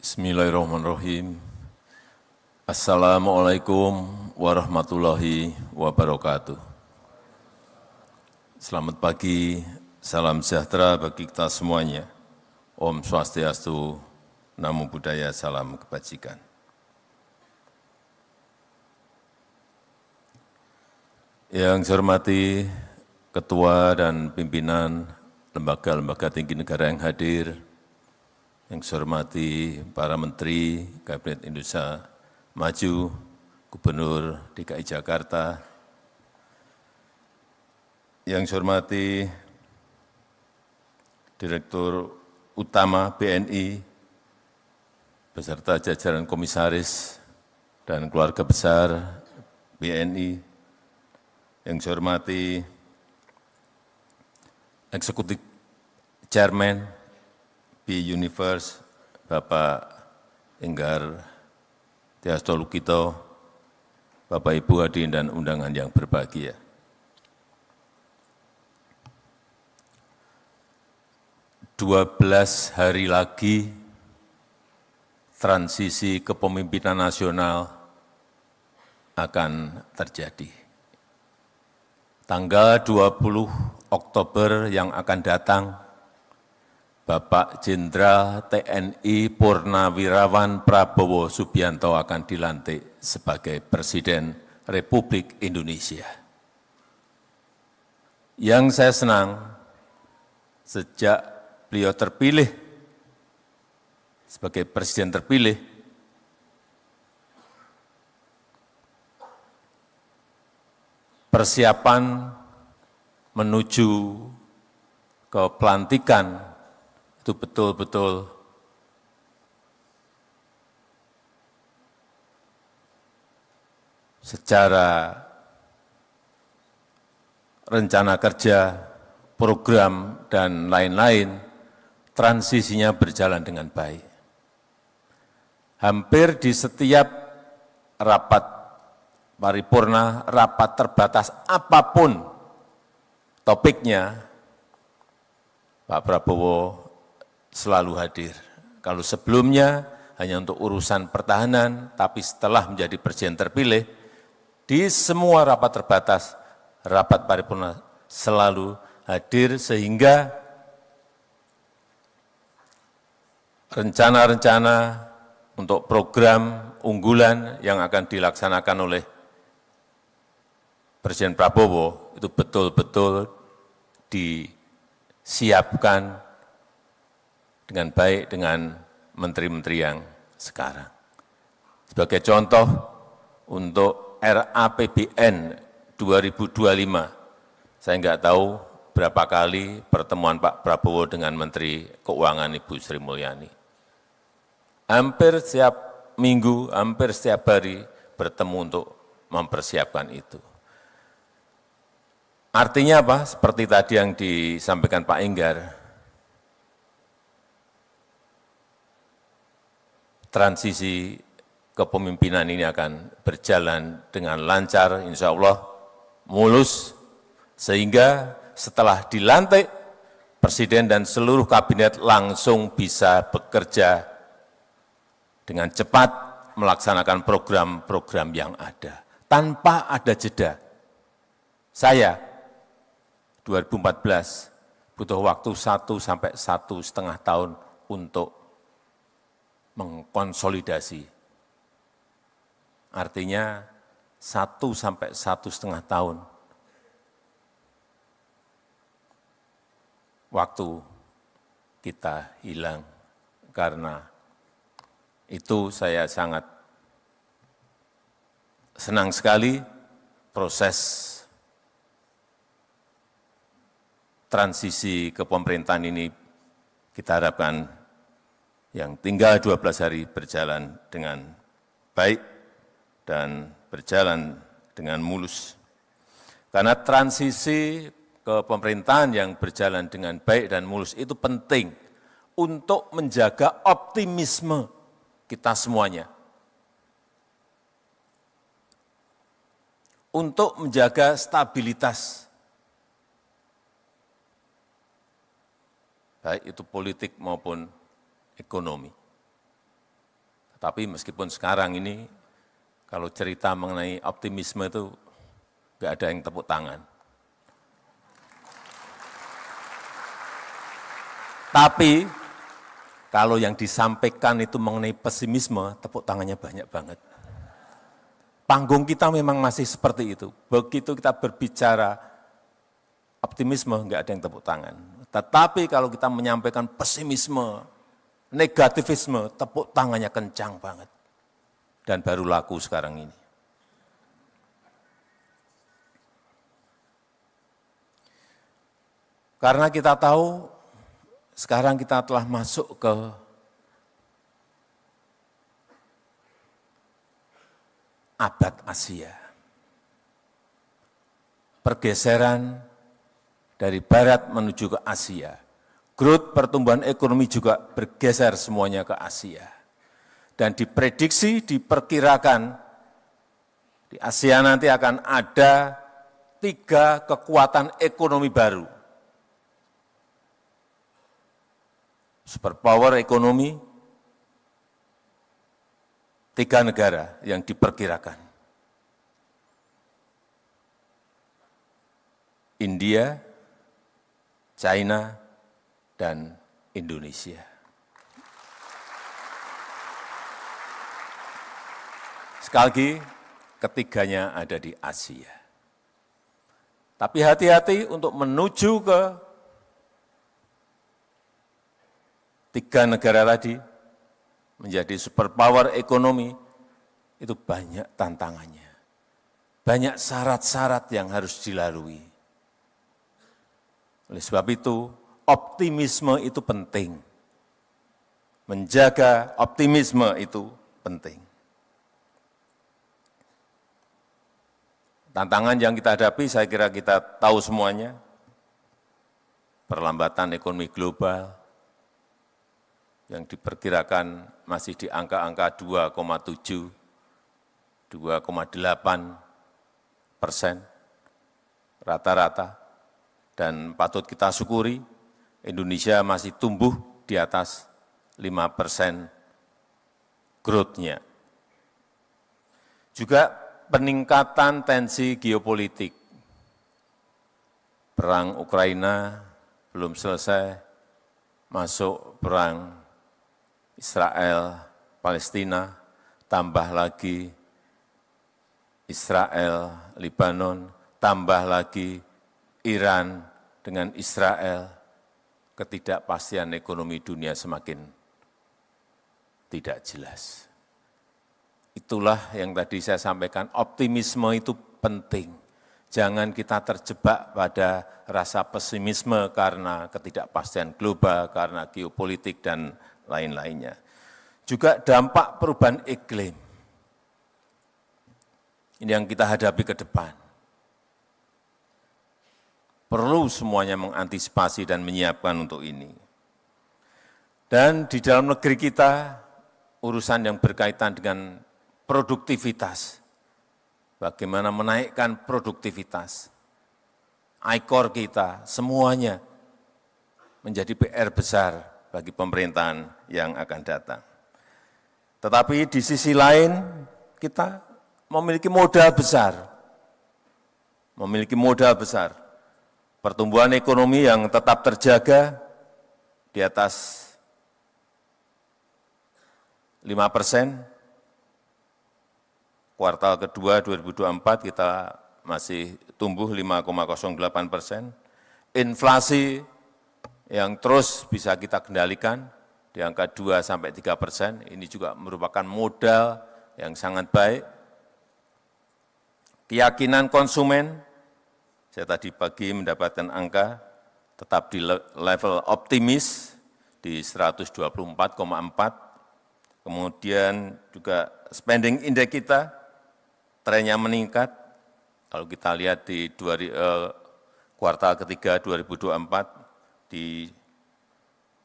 Bismillahirrahmanirrahim. Assalamualaikum warahmatullahi wabarakatuh. Selamat pagi, salam sejahtera bagi kita semuanya. Om Swastiastu, Namo Buddhaya, salam kebajikan. Yang saya hormati Ketua dan Pimpinan Lembaga-Lembaga Tinggi Negara yang hadir, yang saya hormati para Menteri Kabinet Indonesia Maju, Gubernur DKI Jakarta, yang saya hormati Direktur Utama BNI, beserta jajaran komisaris dan keluarga besar BNI, yang saya hormati Eksekutif Chairman B-Universe, Bapak Enggar Tiasto Lukito, Bapak Ibu hadirin dan undangan yang berbahagia. Dua 12 hari lagi transisi kepemimpinan nasional akan terjadi. Tanggal 20 Oktober yang akan datang, Bapak Jenderal TNI Purnawirawan Prabowo Subianto akan dilantik sebagai Presiden Republik Indonesia. Yang saya senang, sejak beliau terpilih sebagai Presiden terpilih, persiapan menuju ke pelantikan itu betul-betul secara rencana kerja, program, dan lain-lain, transisinya berjalan dengan baik. Hampir di setiap rapat paripurna, rapat terbatas apapun topiknya, Pak Prabowo selalu hadir. Kalau sebelumnya hanya untuk urusan pertahanan, tapi setelah menjadi presiden terpilih, di semua rapat terbatas, rapat paripurna selalu hadir, sehingga rencana-rencana untuk program unggulan yang akan dilaksanakan oleh Presiden Prabowo itu betul-betul disiapkan dengan baik dengan menteri-menteri yang sekarang. Sebagai contoh, untuk RAPBN 2025, saya enggak tahu berapa kali pertemuan Pak Prabowo dengan Menteri Keuangan Ibu Sri Mulyani. Hampir setiap minggu, hampir setiap hari bertemu untuk mempersiapkan itu. Artinya apa? Seperti tadi yang disampaikan Pak Enggar, transisi kepemimpinan ini akan berjalan dengan lancar, insya Allah mulus, sehingga setelah dilantik, Presiden dan seluruh kabinet langsung bisa bekerja dengan cepat melaksanakan program-program yang ada, tanpa ada jeda. Saya 2014 butuh waktu 1 sampai 1,5 tahun untuk mengkonsolidasi. Artinya 1 sampai 1,5 tahun waktu kita hilang. Karena itu saya sangat senang sekali proses transisi kepemerintahan ini kita harapkan yang tinggal 12 hari berjalan dengan baik dan berjalan dengan mulus. Karena transisi kepemerintahan yang berjalan dengan baik dan mulus itu penting untuk menjaga optimisme kita semuanya. Untuk menjaga stabilitas, baik itu politik maupun ekonomi. Tapi meskipun sekarang ini, kalau cerita mengenai optimisme itu, nggak ada yang tepuk tangan. Tapi, kalau yang disampaikan itu mengenai pesimisme, tepuk tangannya banyak banget. Panggung kita memang masih seperti itu. Begitu kita berbicara optimisme, nggak ada yang tepuk tangan. Tetapi kalau kita menyampaikan pesimisme, negativisme, tepuk tangannya kencang banget. Dan baru laku sekarang ini. Karena kita tahu, sekarang kita telah masuk ke abad Asia. Pergeseran dari barat menuju ke Asia. Growth pertumbuhan ekonomi juga bergeser semuanya ke Asia. Dan diprediksi, diperkirakan, di Asia nanti akan ada 3 kekuatan ekonomi baru. Superpower ekonomi, 3 negara yang diperkirakan. India, China, dan Indonesia. Sekali lagi, ketiganya ada di Asia. Tapi hati-hati untuk menuju ke 3 negara tadi, menjadi superpower ekonomi, itu banyak tantangannya. Banyak syarat-syarat yang harus dilalui. Oleh sebab itu, optimisme itu penting. Menjaga optimisme itu penting. Tantangan yang kita hadapi, saya kira kita tahu semuanya. Perlambatan ekonomi global, yang diperkirakan masih di angka-angka 2,7, 2,8% rata-rata. Dan patut kita syukuri, Indonesia masih tumbuh di atas 5% growth-nya. Juga peningkatan tensi geopolitik. Perang Ukraina belum selesai, masuk perang Israel, Palestina, tambah lagi Israel, Lebanon, tambah lagi Iran dengan Israel, ketidakpastian ekonomi dunia semakin tidak jelas. Itulah yang tadi saya sampaikan, optimisme itu penting. Jangan kita terjebak pada rasa pesimisme karena ketidakpastian global, karena geopolitik dan lain-lainnya. Juga dampak perubahan iklim. Ini yang kita hadapi ke depan. Perlu semuanya mengantisipasi dan menyiapkan untuk ini. Dan di dalam negeri kita, urusan yang berkaitan dengan produktivitas. Bagaimana menaikkan produktivitas. ICOR kita, semuanya menjadi PR besar bagi pemerintahan yang akan datang. Tetapi di sisi lain, kita memiliki modal besar. Memiliki modal besar. Pertumbuhan ekonomi yang tetap terjaga di atas 5%. Kuartal kedua 2024 kita masih tumbuh 5,08%. Inflasi yang terus bisa kita kendalikan di angka 2-3%. Ini juga merupakan modal yang sangat baik. Keyakinan konsumen, saya tadi pagi mendapatkan angka tetap di level optimis di 124,4. Kemudian juga spending index kita trennya meningkat. Kalau kita lihat di kuartal ketiga 2024 di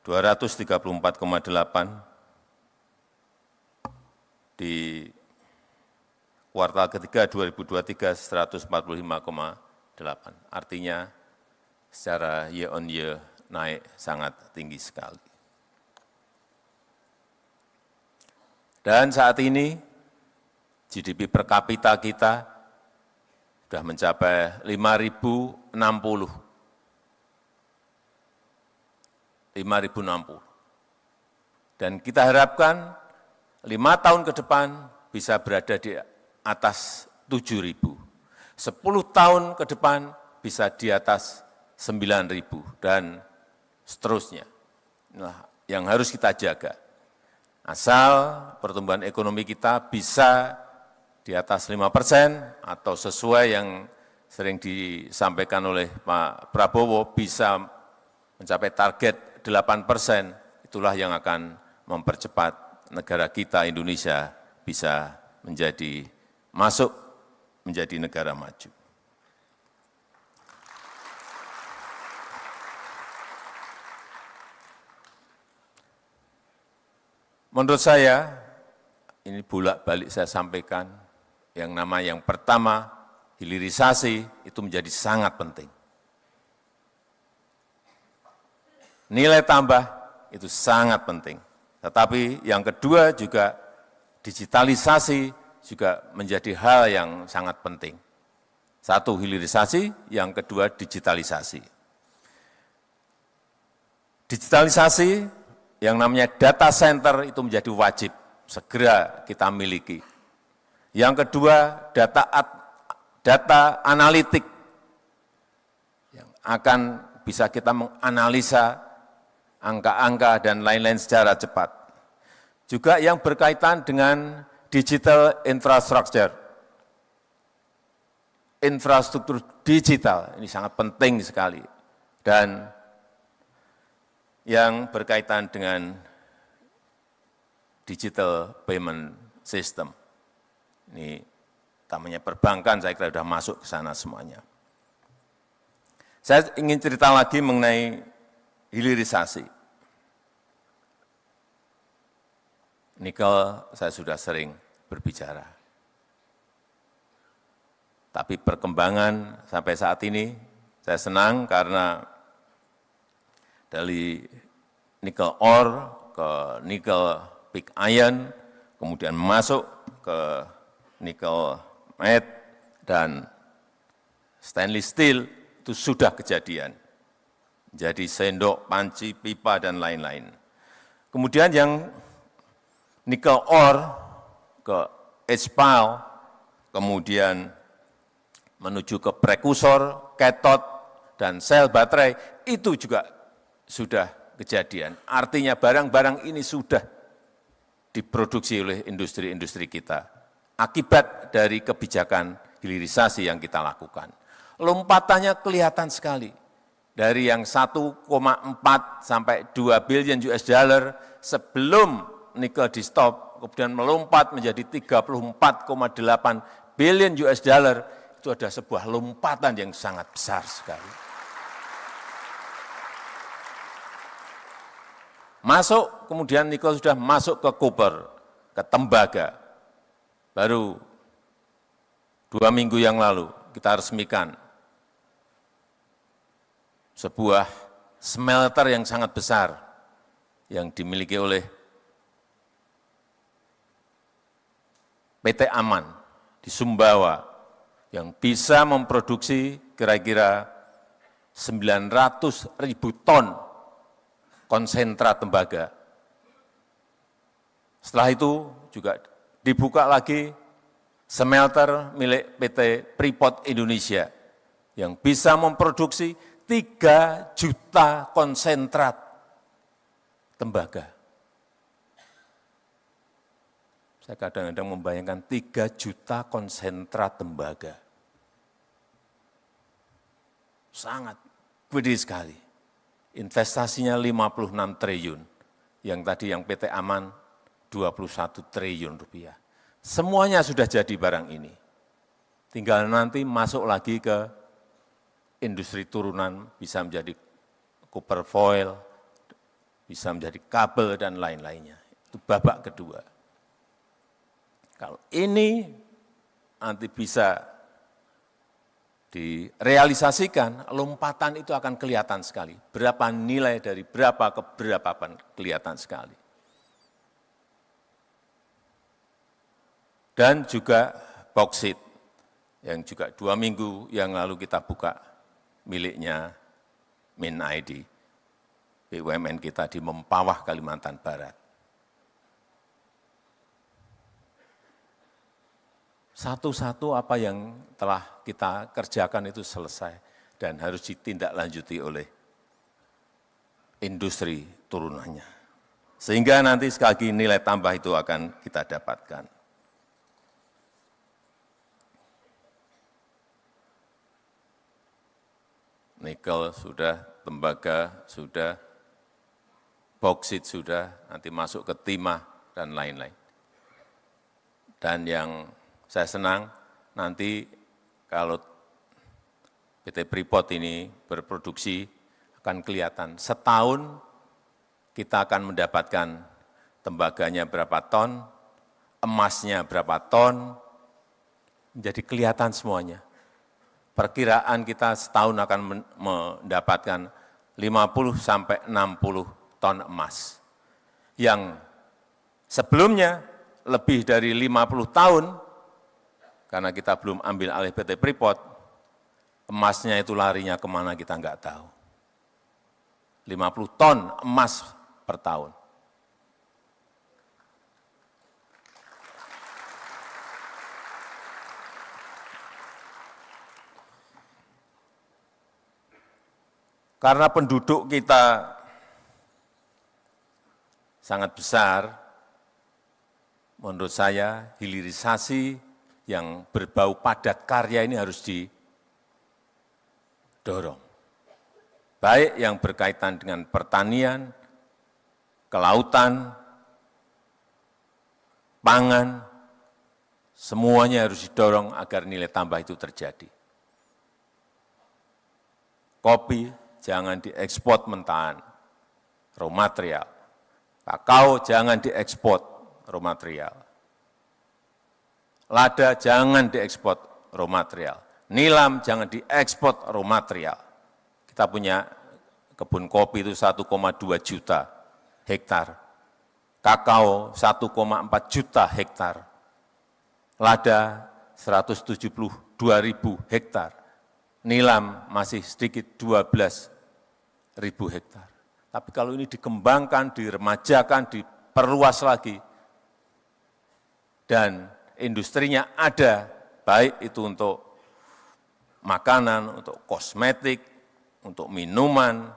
234,8, di kuartal ketiga 2023 145,8. Artinya secara year on year naik sangat tinggi sekali. Dan saat ini GDP per kapita kita sudah mencapai 5.060. 5.060. Dan kita harapkan 5 tahun ke depan bisa berada di atas 7.000. 10 tahun ke depan bisa di atas 9.000 dan seterusnya. Nah, yang harus kita jaga. Asal pertumbuhan ekonomi kita bisa di atas 5% atau sesuai yang sering disampaikan oleh Pak Prabowo bisa mencapai target 8%, itulah yang akan mempercepat negara kita Indonesia bisa masuk menjadi negara maju. Menurut saya, ini bolak-balik saya sampaikan, yang pertama, hilirisasi itu menjadi sangat penting. Nilai tambah itu sangat penting. Tetapi yang kedua juga digitalisasi juga menjadi hal yang sangat penting. Satu, hilirisasi, yang kedua digitalisasi. Digitalisasi, yang namanya data center itu menjadi wajib, segera kita miliki. Yang kedua, data analitik, yang akan bisa kita menganalisa angka-angka dan lain-lain secara cepat. Juga yang berkaitan dengan digital infrastructure. Infrastruktur digital, ini sangat penting sekali. Dan yang berkaitan dengan digital payment system. Ini namanya perbankan, saya kira sudah masuk ke sana semuanya. Saya ingin cerita lagi mengenai hilirisasi. Nikel saya sudah sering berbicara. Tapi perkembangan sampai saat ini saya senang karena dari nikel ore ke nikel pig iron, kemudian masuk ke nikel matte dan stainless steel, itu sudah kejadian. Jadi sendok, panci, pipa, dan lain-lain. Kemudian yang nikel ore ke HPAL, kemudian menuju ke prekursor, cathode, dan sel baterai, itu juga sudah kejadian. Artinya barang-barang ini sudah diproduksi oleh industri-industri kita. Akibat dari kebijakan hilirisasi yang kita lakukan. Lompatannya kelihatan sekali. Dari yang 1,4 sampai 2 billion US dollar sebelum nikel di stop, kemudian melompat menjadi 34,8 billion US dollar, itu ada sebuah lompatan yang sangat besar sekali. Masuk, kemudian nikel sudah masuk ke koper, ke tembaga. Baru 2 minggu yang lalu kita resmikan sebuah smelter yang sangat besar yang dimiliki oleh PT Aman di Sumbawa yang bisa memproduksi kira-kira 900.000 ton konsentrat tembaga. Setelah itu juga dibuka lagi smelter milik PT Freeport Indonesia yang bisa memproduksi 3 juta konsentrat tembaga. Saya kadang-kadang membayangkan 3 juta konsentrat tembaga. Sangat gede sekali. Investasinya 56 triliun, yang tadi yang PT Aman 21 triliun rupiah. Semuanya sudah jadi barang ini. Tinggal nanti masuk lagi ke industri turunan, bisa menjadi copper foil, bisa menjadi kabel dan lain-lainnya. Itu babak kedua. Kalau ini nanti bisa direalisasikan, lompatan itu akan kelihatan sekali. Berapa nilai dari berapa ke berapa kelihatan sekali. dan juga bauksit yang juga 2 minggu yang lalu kita buka miliknya MinID, BUMN kita di Mempawah, Kalimantan Barat. Satu-satu apa yang telah kita kerjakan itu selesai dan harus ditindaklanjuti oleh industri turunannya. Sehingga nanti sekali lagi nilai tambah itu akan kita dapatkan. Nikel sudah, tembaga sudah, bauksit sudah, nanti masuk ke timah dan lain-lain. Dan yang saya senang nanti kalau PT Freeport ini berproduksi akan kelihatan setahun kita akan mendapatkan tembaganya berapa ton, emasnya berapa ton, menjadi kelihatan semuanya. Perkiraan kita setahun akan mendapatkan 50 sampai 60 ton emas. Yang sebelumnya lebih dari 50 tahun, karena kita belum ambil alih PT Freeport, emasnya itu larinya kemana kita nggak tahu. 50 ton emas per tahun. Karena penduduk kita sangat besar, menurut saya hilirisasi yang berbau padat karya ini harus didorong. Baik yang berkaitan dengan pertanian, kelautan, pangan, semuanya harus didorong agar nilai tambah itu terjadi. Kopi, jangan diekspor mentahan, raw material. Kakao jangan diekspor raw material. Lada jangan diekspor raw material. Nilam jangan diekspor raw material. Kita punya kebun kopi itu 1,2 juta hektar. Kakao 1,4 juta hektar. Lada 172.000 hektar. Nilam masih sedikit 12.000 hektar. Tapi kalau ini dikembangkan, diremajakan, diperluas lagi, dan industrinya ada, baik itu untuk makanan, untuk kosmetik, untuk minuman,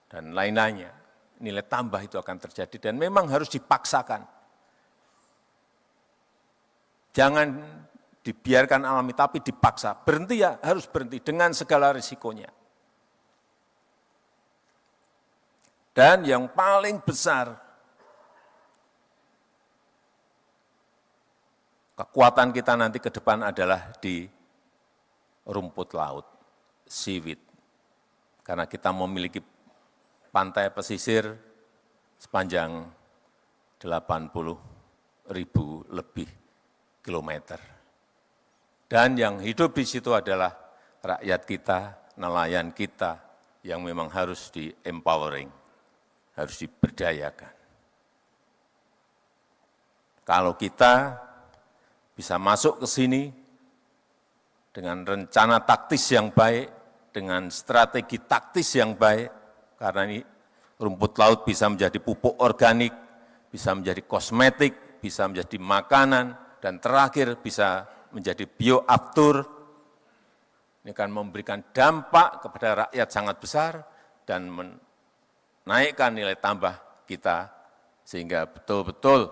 dan lain-lainnya, nilai tambah itu akan terjadi dan memang harus dipaksakan. Jangan dibiarkan alami, tapi dipaksa. Berhenti ya, harus berhenti dengan segala risikonya. Dan yang paling besar, kekuatan kita nanti ke depan adalah di rumput laut, seaweed. Karena kita memiliki pantai pesisir sepanjang 80.000 lebih kilometer. Dan yang hidup di situ adalah rakyat kita, nelayan kita, yang memang harus di-empowering, harus diberdayakan. Kalau kita bisa masuk ke sini dengan rencana taktis yang baik, dengan strategi taktis yang baik, karena ini rumput laut bisa menjadi pupuk organik, bisa menjadi kosmetik, bisa menjadi makanan, dan terakhir bisa menjadi bioaftur. Ini akan memberikan dampak kepada rakyat sangat besar dan menaikkan nilai tambah kita, sehingga betul-betul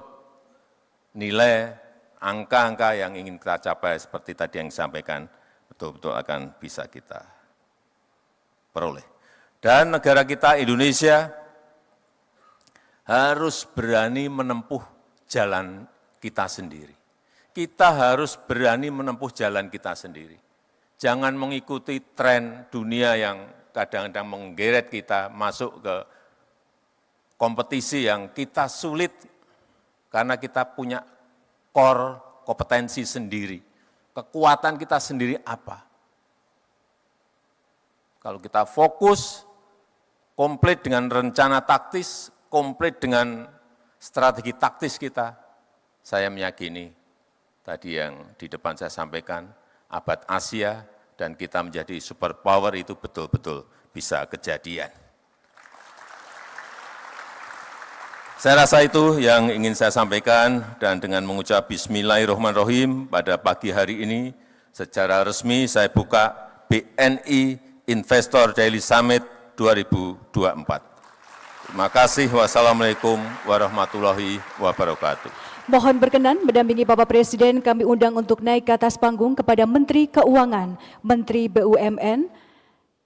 nilai angka-angka yang ingin kita capai seperti tadi yang disampaikan, betul-betul akan bisa kita peroleh. Dan negara kita Indonesia harus berani menempuh jalan kita sendiri. Kita harus berani menempuh jalan kita sendiri. Jangan mengikuti tren dunia yang kadang-kadang menggeret kita masuk ke kompetisi yang kita sulit karena kita punya core kompetensi sendiri. Kekuatan kita sendiri apa? Kalau kita fokus, komplit dengan rencana taktis, komplit dengan strategi taktis kita, Saya meyakini tadi yang di depan saya sampaikan, abad Asia dan kita menjadi superpower itu betul-betul bisa kejadian. Saya rasa itu yang ingin saya sampaikan, dan dengan mengucap Bismillahirrahmanirrahim pada pagi hari ini, secara resmi saya buka BNI Investor Daily Summit 2024. Terima kasih. Wassalamualaikum warahmatullahi wabarakatuh. Mohon berkenan mendampingi Bapak Presiden kami undang untuk naik ke atas panggung kepada Menteri Keuangan, Menteri BUMN,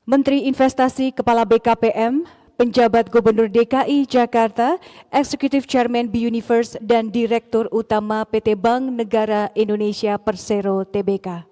Menteri Investasi, Kepala BKPM, penjabat Gubernur DKI Jakarta, Executive Chairman B-Universe, dan Direktur Utama PT Bank Negara Indonesia Persero Tbk.